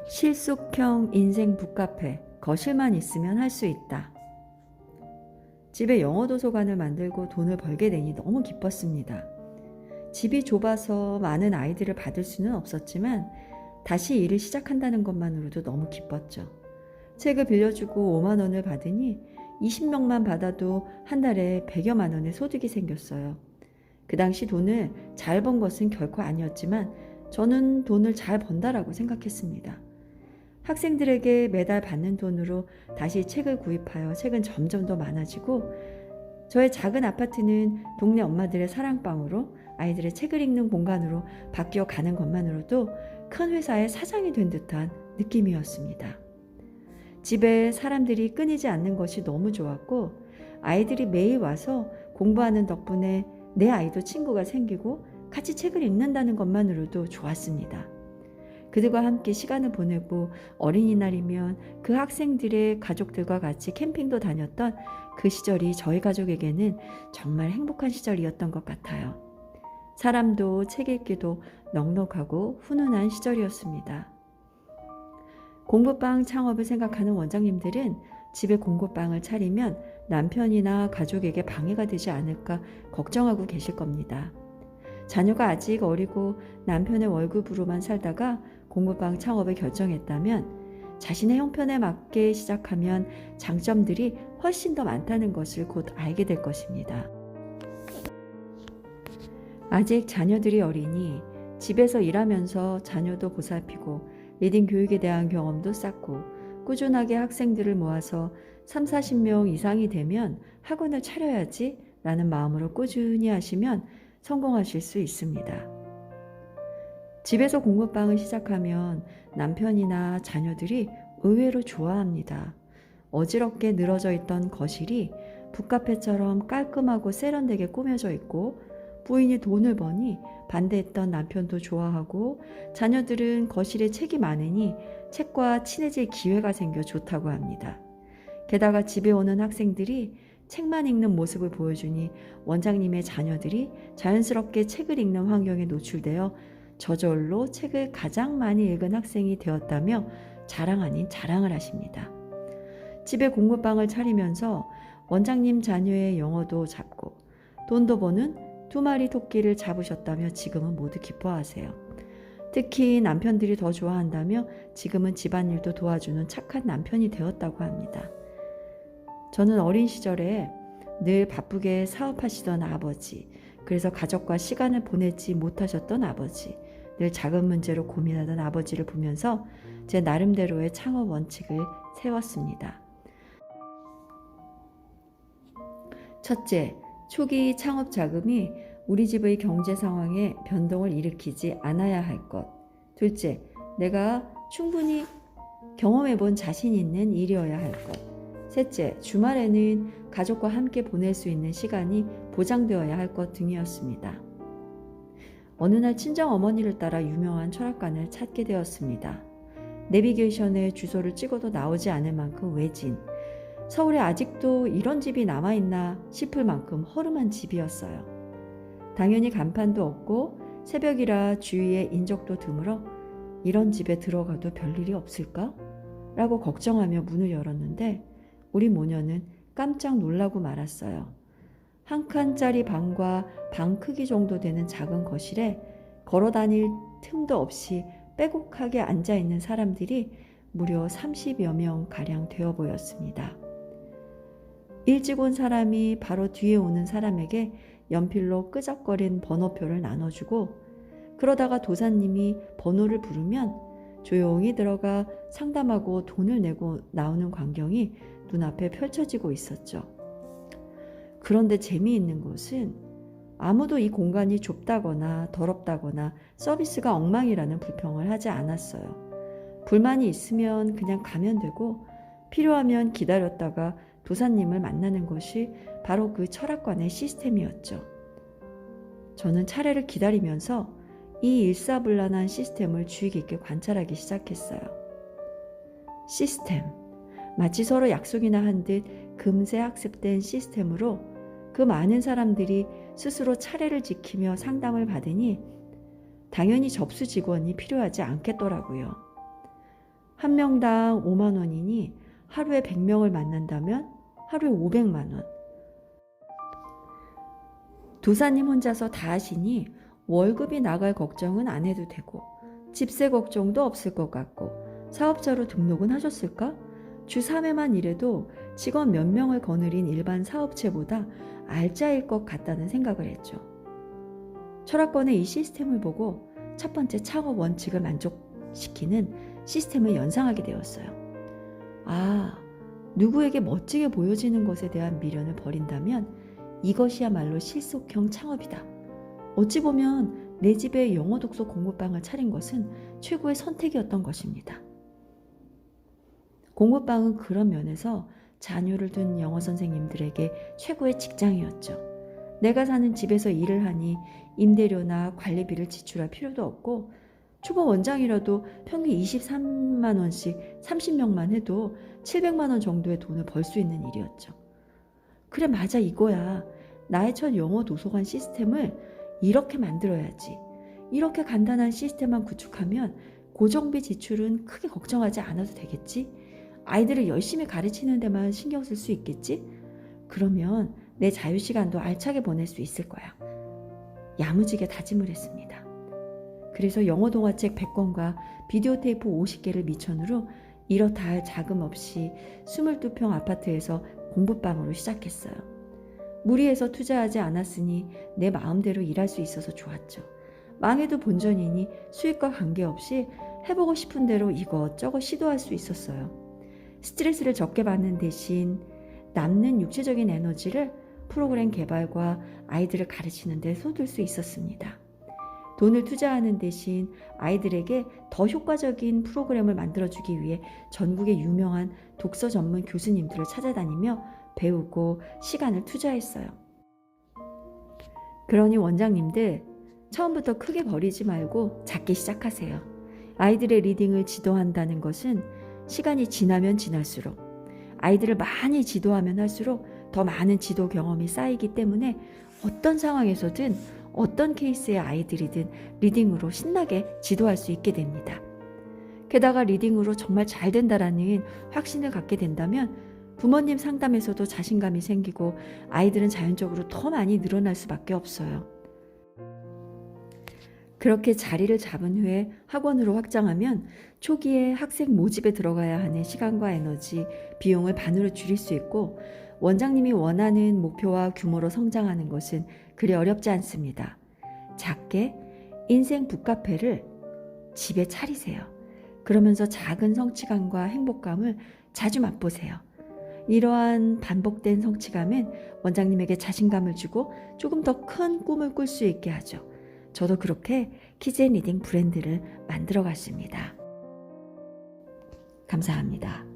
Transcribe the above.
실속형 인생 북카페, 거실만 있으면 할 수 있다. 집에 영어 도서관을 만들고 돈을 벌게 되니 너무 기뻤습니다. 집이 좁아서 많은 아이들을 받을 수는 없었지만 다시 일을 시작한다는 것만으로도 너무 기뻤죠. 책을 빌려주고 5만 원을 받으니 20명만 받아도 한 달에 100여만 원의 소득이 생겼어요. 그 당시 돈을 잘 번 것은 결코 아니었지만 저는 돈을 잘 번다라고 생각했습니다. 학생들에게 매달 받는 돈으로 다시 책을 구입하여 책은 점점 더 많아지고 저의 작은 아파트는 동네 엄마들의 사랑방으로 아이들의 책을 읽는 공간으로 바뀌어 가는 것만으로도 큰 회사의 사장이 된 듯한 느낌이었습니다. 집에 사람들이 끊이지 않는 것이 너무 좋았고 아이들이 매일 와서 공부하는 덕분에 내 아이도 친구가 생기고 같이 책을 읽는다는 것만으로도 좋았습니다. 그들과 함께 시간을 보내고 어린이날이면 그 학생들의 가족들과 같이 캠핑도 다녔던 그 시절이 저희 가족에게는 정말 행복한 시절이었던 것 같아요. 사람도 책 읽기도 넉넉하고 훈훈한 시절이었습니다. 공부방 창업을 생각하는 원장님들은 집에 공부방을 차리면 남편이나 가족에게 방해가 되지 않을까 걱정하고 계실 겁니다. 자녀가 아직 어리고 남편의 월급으로만 살다가 공부방 창업을 결정했다면 자신의 형편에 맞게 시작하면 장점들이 훨씬 더 많다는 것을 곧 알게 될 것입니다. 아직 자녀들이 어리니 집에서 일하면서 자녀도 보살피고 리딩 교육에 대한 경험도 쌓고 꾸준하게 학생들을 모아서 30-40명 이상이 되면 학원을 차려야지 라는 마음으로 꾸준히 하시면 성공하실 수 있습니다. 집에서 공부방을 시작하면 남편이나 자녀들이 의외로 좋아합니다. 어지럽게 늘어져 있던 거실이 북카페처럼 깔끔하고 세련되게 꾸며져 있고 부인이 돈을 버니 반대했던 남편도 좋아하고 자녀들은 거실에 책이 많으니 책과 친해질 기회가 생겨 좋다고 합니다. 게다가 집에 오는 학생들이 책만 읽는 모습을 보여주니 원장님의 자녀들이 자연스럽게 책을 읽는 환경에 노출되어 저절로 책을 가장 많이 읽은 학생이 되었다며 자랑 아닌 자랑을 하십니다. 집에 공부방을 차리면서 원장님 자녀의 영어도 잡고 돈도 버는 2마리 토끼를 잡으셨다며 지금은 모두 기뻐하세요. 특히 남편들이 더 좋아한다며 지금은 집안일도 도와주는 착한 남편이 되었다고 합니다. 저는 어린 시절에 늘 바쁘게 사업하시던 아버지, 그래서 가족과 시간을 보내지 못하셨던 아버지, 늘 작은 문제로 고민하던 아버지를 보면서 제 나름대로의 창업 원칙을 세웠습니다. 첫째, 초기 창업 자금이 우리 집의 경제 상황에 변동을 일으키지 않아야 할 것. 둘째, 내가 충분히 경험해본 자신 있는 일이어야 할 것. 셋째, 주말에는 가족과 함께 보낼 수 있는 시간이 보장되어야 할 것 등이었습니다. 어느 날 친정어머니를 따라 유명한 철학관을 찾게 되었습니다. 내비게이션에 주소를 찍어도 나오지 않을 만큼 외진, 서울에 아직도 이런 집이 남아있나 싶을 만큼 허름한 집이었어요. 당연히 간판도 없고 새벽이라 주위에 인적도 드물어 이런 집에 들어가도 별일이 없을까? 라고 걱정하며 문을 열었는데 우리 모녀는 깜짝 놀라고 말았어요. 한 칸짜리 방과 방 크기 정도 되는 작은 거실에 걸어 다닐 틈도 없이 빼곡하게 앉아있는 사람들이 무려 30여 명 가량 되어 보였습니다. 일찍 온 사람이 바로 뒤에 오는 사람에게 연필로 끄적거린 번호표를 나눠주고 그러다가 도사님이 번호를 부르면 조용히 들어가 상담하고 돈을 내고 나오는 광경이 눈앞에 펼쳐지고 있었죠. 그런데 재미있는 것은 아무도 이 공간이 좁다거나 더럽다거나 서비스가 엉망이라는 불평을 하지 않았어요. 불만이 있으면 그냥 가면 되고 필요하면 기다렸다가 도사님을 만나는 것이 바로 그 철학관의 시스템이었죠. 저는 차례를 기다리면서 이 일사불란한 시스템을 주의 깊게 관찰하기 시작했어요. 시스템, 마치 서로 약속이나 한 듯 금세 학습된 시스템으로 그 많은 사람들이 스스로 차례를 지키며 상담을 받으니 당연히 접수 직원이 필요하지 않겠더라고요. 한 명당 5만 원이니 하루에 100명을 만난다면 하루에 500만 원. 도사님 혼자서 다 하시니 월급이 나갈 걱정은 안 해도 되고 집세 걱정도 없을 것 같고 사업자로 등록은 하셨을까? 주 3회만 일해도 직원 몇 명을 거느린 일반 사업체보다 알짜일 것 같다는 생각을 했죠. 철학권의 이 시스템을 보고 첫 번째 창업 원칙을 만족시키는 시스템을 연상하게 되었어요. 아, 누구에게 멋지게 보여지는 것에 대한 미련을 버린다면 이것이야말로 실속형 창업이다. 어찌 보면 내 집에 영어 독서 공부방을 차린 것은 최고의 선택이었던 것입니다. 공부방은 그런 면에서 자녀를 둔 영어 선생님들에게 최고의 직장이었죠. 내가 사는 집에서 일을 하니 임대료나 관리비를 지출할 필요도 없고 초보 원장이라도 평균 23만 원씩 30명만 해도 700만 원 정도의 돈을 벌 수 있는 일이었죠. 그래, 맞아, 이거야. 나의 첫 영어 도서관 시스템을 이렇게 만들어야지. 이렇게 간단한 시스템만 구축하면 고정비 지출은 크게 걱정하지 않아도 되겠지? 아이들을 열심히 가르치는 데만 신경 쓸 수 있겠지? 그러면 내 자유시간도 알차게 보낼 수 있을 거야. 야무지게 다짐을 했습니다. 그래서 영어 동화책 100권과 비디오 테이프 50개를 미천으로 이렇다 할 자금 없이 22평 아파트에서 공부방으로 시작했어요. 무리해서 투자하지 않았으니 내 마음대로 일할 수 있어서 좋았죠. 망해도 본전이니 수익과 관계없이 해보고 싶은 대로 이것저것 시도할 수 있었어요. 스트레스를 적게 받는 대신 남는 육체적인 에너지를 프로그램 개발과 아이들을 가르치는 데 쏟을 수 있었습니다. 돈을 투자하는 대신 아이들에게 더 효과적인 프로그램을 만들어주기 위해 전국의 유명한 독서 전문 교수님들을 찾아다니며 배우고 시간을 투자했어요. 그러니 원장님들, 처음부터 크게 버리지 말고 작게 시작하세요. 아이들의 리딩을 지도한다는 것은 시간이 지나면 지날수록, 아이들을 많이 지도하면 할수록 더 많은 지도 경험이 쌓이기 때문에 어떤 상황에서든 어떤 케이스의 아이들이든 리딩으로 신나게 지도할 수 있게 됩니다. 게다가 리딩으로 정말 잘 된다라는 확신을 갖게 된다면 부모님 상담에서도 자신감이 생기고 아이들은 자연적으로 더 많이 늘어날 수밖에 없어요. 그렇게 자리를 잡은 후에 학원으로 확장하면 초기에 학생 모집에 들어가야 하는 시간과 에너지, 비용을 반으로 줄일 수 있고 원장님이 원하는 목표와 규모로 성장하는 것은 그리 어렵지 않습니다. 작게 인생 북카페를 집에 차리세요. 그러면서 작은 성취감과 행복감을 자주 맛보세요. 이러한 반복된 성취감은 원장님에게 자신감을 주고 조금 더 큰 꿈을 꿀 수 있게 하죠. 저도 그렇게 키즈앤리딩 브랜드를 만들어 갔습니다. 감사합니다.